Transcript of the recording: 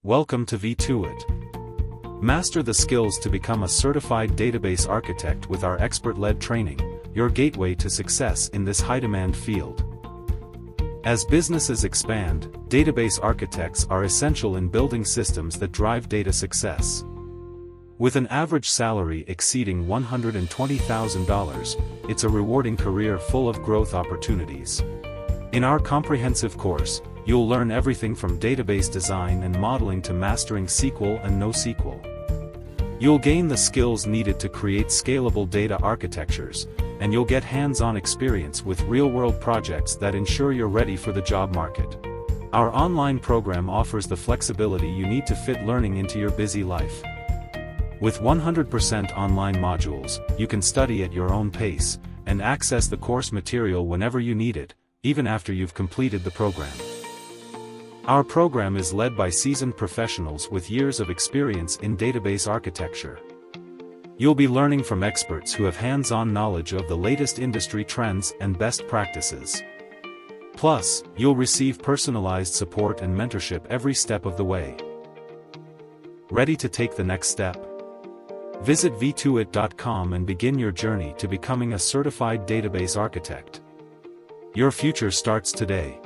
Welcome to VTuit. Master the skills to become a certified database architect with our expert-led training, your gateway to success in this high-demand field. As businesses expand, database architects are essential in building systems that drive data success. With an average salary exceeding $120,000, it's a rewarding career full of growth opportunities. In our comprehensive course, you'll learn everything from database design and modeling to mastering SQL and NoSQL. You'll gain the skills needed to create scalable data architectures, and you'll get hands-on experience with real-world projects that ensure you're ready for the job market. Our online program offers the flexibility you need to fit learning into your busy life. With 100% online modules, you can study at your own pace, and access the course material whenever you need it, even after you've completed the program. Our program is led by seasoned professionals with years of experience in database architecture. You'll be learning from experts who have hands-on knowledge of the latest industry trends and best practices. Plus, you'll receive personalized support and mentorship every step of the way. Ready to take the next step? Visit VTuit.com and begin your journey to becoming a certified database architect. Your future starts today.